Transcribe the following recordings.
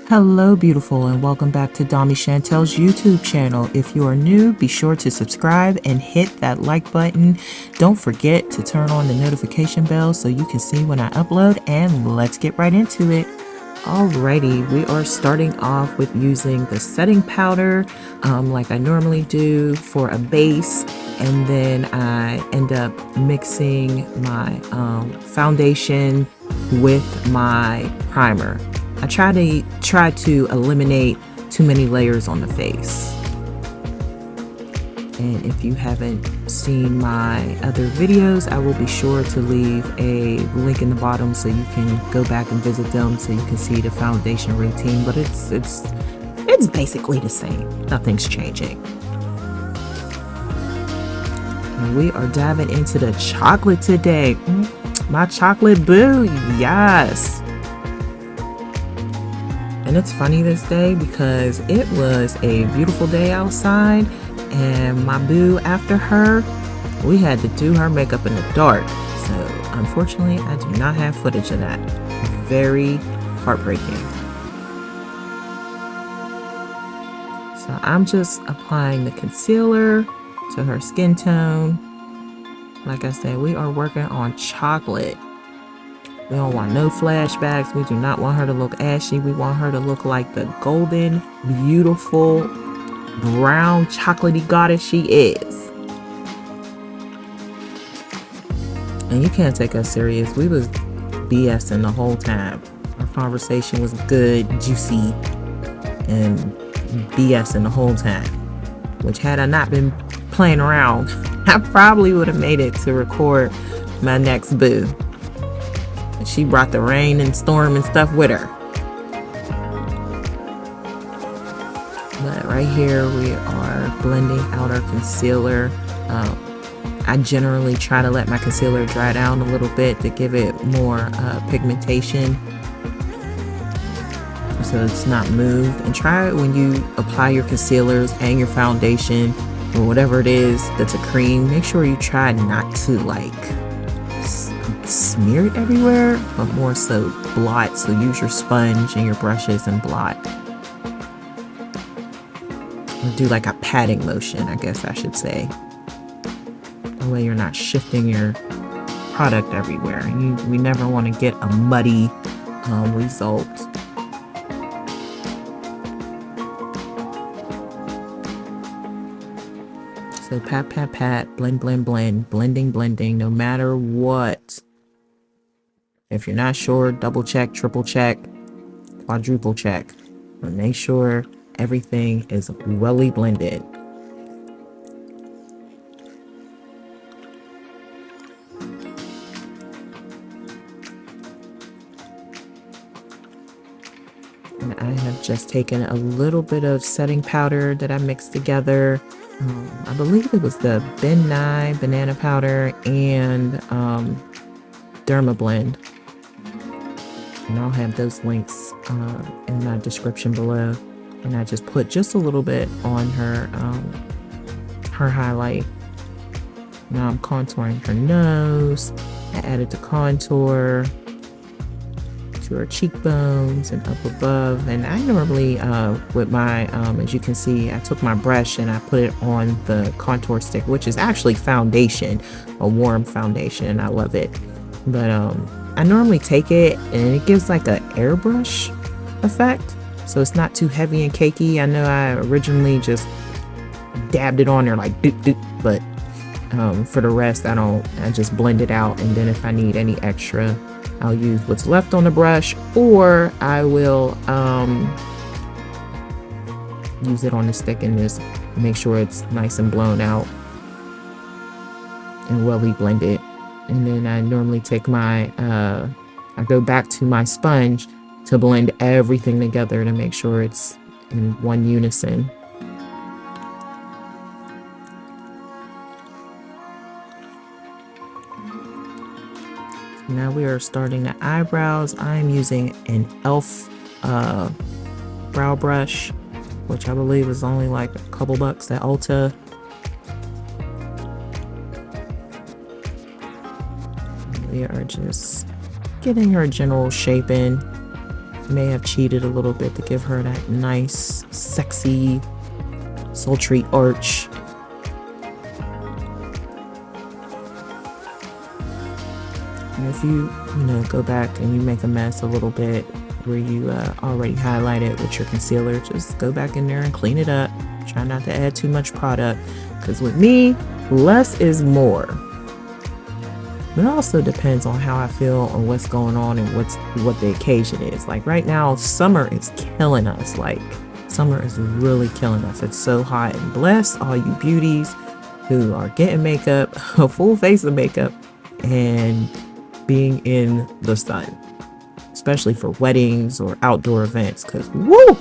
Hello beautiful and welcome back to Domi Chantal's YouTube channel. If you are new, be sure to subscribe and hit that like button. Don't forget to turn on the notification bell so you can see when I upload, and let's get right into it. Alrighty, we are starting off with using the setting powder like I normally do for a base, and then I end up mixing my foundation with my primer. I try to eliminate too many layers on the face. And if you haven't seen my other videos, I will be sure to leave a link in the bottom so you can go back and visit them so you can see the foundation routine. But it's basically the same. Nothing's changing. And we are diving into the chocolate today. My chocolate boo, yes. And it's funny this day because it was a beautiful day outside, and my boo, after her, we had to do her makeup in the dark. So unfortunately, I do not have footage of that. Very heartbreaking. So I'm just applying the concealer to her skin tone. Like I said, we are working on chocolate. We don't want no flashbacks. We do not want her to look ashy. We want her to look like the golden, beautiful, brown, chocolatey goddess she is. And you can't take us serious. We was BSing the whole time. Our conversation was good, juicy, and BSing the whole time. Which, had I not been playing around, I probably would have made it to record my next boo. She brought the rain and storm and stuff with her. But right here we are blending out our concealer. I generally try to let my concealer dry down a little bit to give it more pigmentation, so it's not moved. And try it when you apply your concealers and your foundation or whatever it is that's a cream. Make sure you try not to like smear it everywhere, but more so blot. So use your sponge and your brushes and blot. Or do like a patting motion, I guess I should say. That way you're not shifting your product everywhere. We never want to get a muddy result. So pat, pat, pat, blend, blend, blend, blending, blending, no matter what. If you're not sure, double check, triple check, quadruple check. But make sure everything is welly blended. And I have just taken a little bit of setting powder that I mixed together. I believe it was the Ben Nye banana powder and Derma blend. And I'll have those links in my description below. And I just put just a little bit on her her highlight. Now I'm contouring her nose. I added the contour to her cheekbones and up above. And I normally with my as you can see, I took my brush and I put it on the contour stick, which is actually foundation, a warm foundation, and I love it. But I normally take it and it gives like an airbrush effect, so it's not too heavy and cakey. I know I originally just dabbed it on there like doop doop, but for the rest I just blend it out, and then if I need any extra, I'll use what's left on the brush, or I will use it on the stick and just make sure it's nice and blown out and welly blended. And then I normally take my I go back to my sponge to blend everything together to make sure it's in one unison. Now we are starting the eyebrows. I'm using an e.l.f. brow brush, which I believe is only like a couple bucks at Ulta. We are just getting her general shape in. May have cheated a little bit to give her that nice, sexy, sultry arch. And if you go back and you make a mess a little bit where you already highlighted with your concealer, just go back in there and clean it up. Try not to add too much product, because with me, less is more. But it also depends on how I feel and what's going on and what the occasion is. Like right now, summer is killing us. Like summer is really killing us. It's so hot, and bless all you beauties who are getting makeup, a full face of makeup, and being in the sun, especially for weddings or outdoor events, because woo,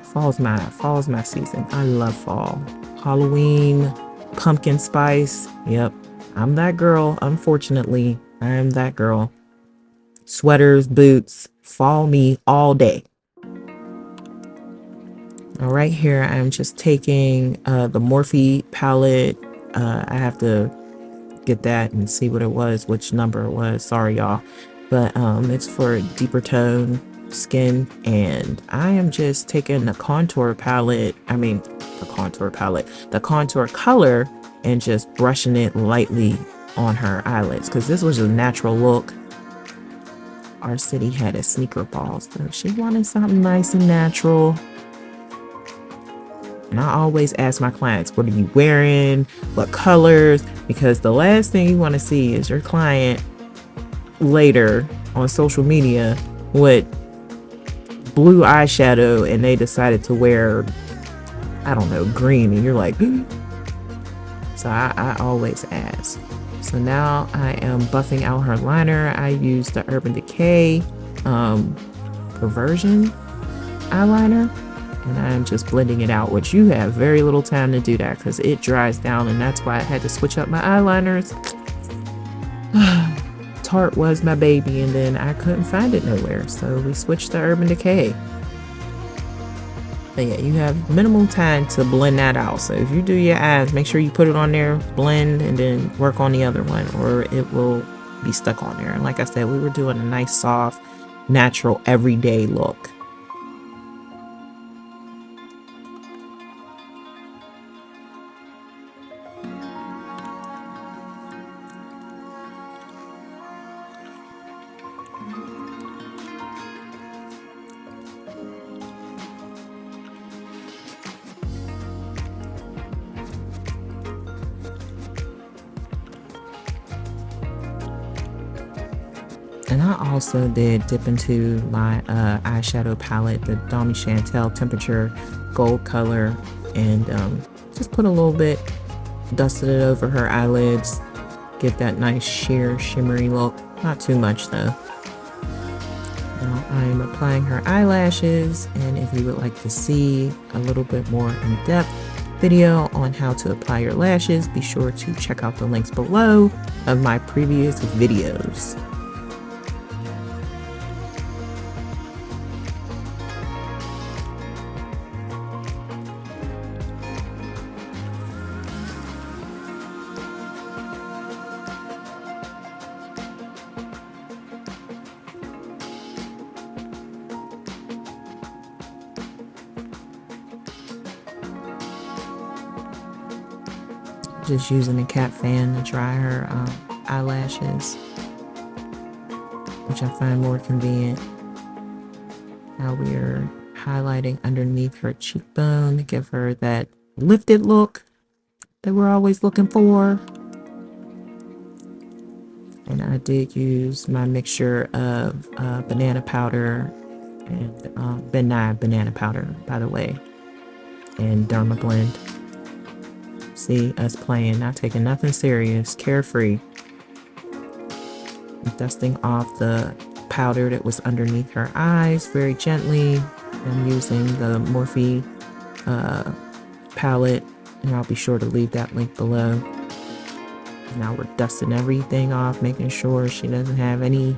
fall's my season. I love fall. Halloween, pumpkin spice. Yep, I'm that girl. Unfortunately, I am that girl. Sweaters, boots, fall me all day. All right, here I'm just taking the Morphe palette. I have to get that and see what it was, which number it was. Sorry, y'all. But it's for deeper tone skin, and I am just taking the contour palette. The contour color, and just brushing it lightly on her eyelids, because this was a natural look. Our city had a sneaker ball, so she wanted something nice and natural. And I always ask my clients, what are you wearing? What colors? Because the last thing you want to see is your client later on social media with blue eyeshadow and they decided to wear, I don't know, green. And you're like, so I always ask. So now I am buffing out her liner. I use the Urban Decay Perversion eyeliner. And I'm just blending it out, which you have very little time to do that because it dries down, and that's why I had to switch up my eyeliners. Tarte was my baby, and then I couldn't find it nowhere, so we switched to Urban Decay. But yeah, you have minimal time to blend that out. So if you do your eyes, make sure you put it on there, blend, and then work on the other one, or it will be stuck on there. And like I said, we were doing a nice, soft, natural, everyday look. And I also did dip into my eyeshadow palette, the Domi Chantal Temperature Gold color, and just put a little bit, dusted it over her eyelids, give that nice sheer, shimmery look. Not too much though. Now I'm applying her eyelashes, and if you would like to see a little bit more in-depth video on how to apply your lashes, be sure to check out the links below of my previous videos. Just using a cat fan to dry her eyelashes, which I find more convenient. Now we're highlighting underneath her cheekbone to give her that lifted look that we're always looking for. And I did use my mixture of banana powder and Ben Nye banana powder, by the way, and Derma Blend. See us playing, not taking nothing serious, carefree. Dusting off the powder that was underneath her eyes very gently. I'm using the Morphe palette, and I'll be sure to leave that link below. Now we're dusting everything off, making sure she doesn't have any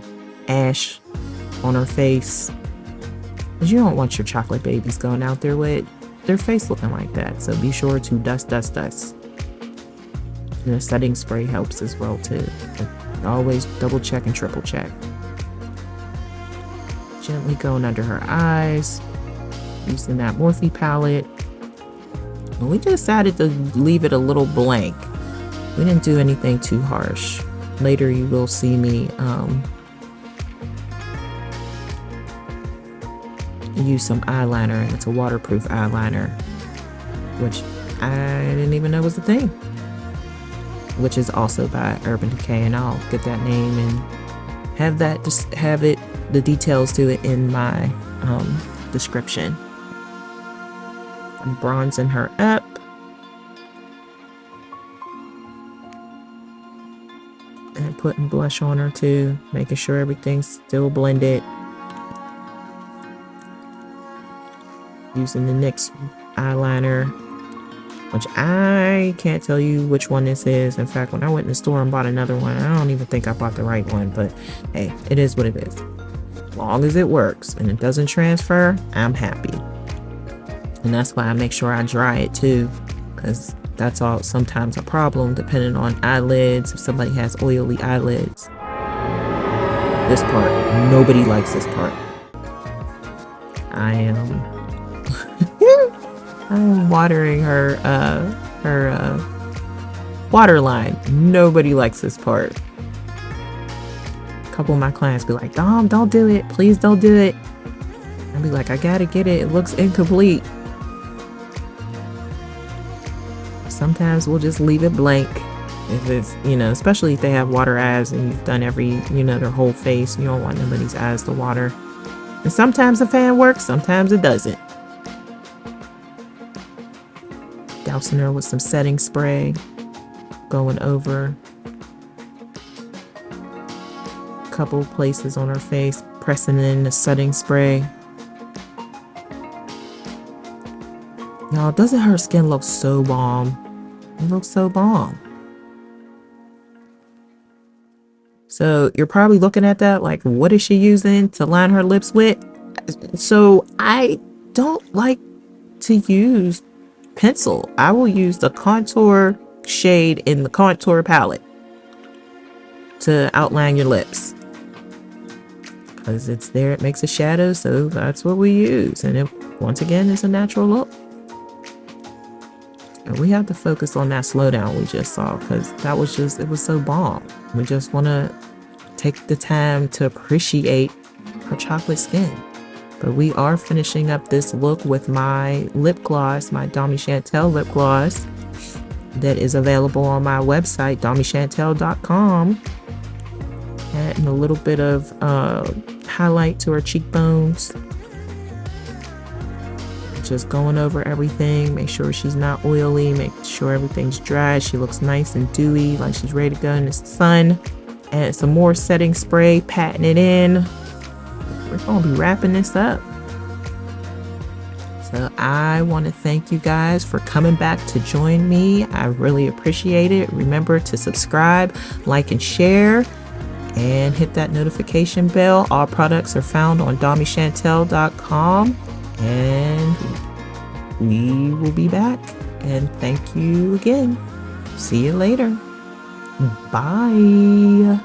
ash on her face. Because you don't want your chocolate babies going out there with their face looking like that. So be sure to dust. And the setting spray helps as well too. Always double check and triple check. Gently going under her eyes, using that Morphe palette. And we decided to leave it a little blank. We didn't do anything too harsh. Later you will see me use some eyeliner, and it's a waterproof eyeliner, which I didn't even know was a thing, which is also by Urban Decay, and I'll get that name and have that, just have it, the details to it in my description. I'm bronzing her up. And putting blush on her too, making sure everything's still blended. Using the NYX eyeliner, which I can't tell you which one this is. In fact, when I went in the store and bought another one, I don't even think I bought the right one, but hey, it is what it is. As long as it works and it doesn't transfer, I'm happy. And that's why I make sure I dry it too, because that's all sometimes a problem depending on eyelids. If somebody has oily eyelids, this part, nobody likes this part. I'm watering her waterline. Nobody likes this part. A couple of my clients be like, Dom, don't do it, please don't do it. I'll be like, I gotta get it, it looks incomplete. Sometimes we'll just leave it blank if it's, you know, especially if they have water eyes and you've done every, you know, their whole face. You don't want nobody's eyes to water. And sometimes the fan works, sometimes it doesn't. Dousing her with some setting spray, going over a couple places on her face, pressing in the setting spray. Y'all, doesn't her skin look so bomb? It looks so bomb. So you're probably looking at that like, what is she using to line her lips with? So I don't like to use pencil. I will use the contour shade in the contour palette to outline your lips, because it's there, it makes a shadow, so that's what we use, and it once again is a natural look. And we have to focus on that slowdown we just saw, because that was just, it was so bomb. We just want to take the time to appreciate her chocolate skin. But we are finishing up this look with my lip gloss, my Domi Chantal lip gloss, that is available on my website, domichantal.com. Adding a little bit of highlight to her cheekbones. Just going over everything, make sure she's not oily, make sure everything's dry. She looks nice and dewy, like she's ready to go in the sun. Add some more setting spray, patting it in. We're gonna be wrapping this up. So I want to thank you guys for coming back to join me. I really appreciate it. Remember to subscribe, like, and share, and hit that notification bell. All products are found on domichantal.com, and we will be back. And thank you again. See you later. Bye.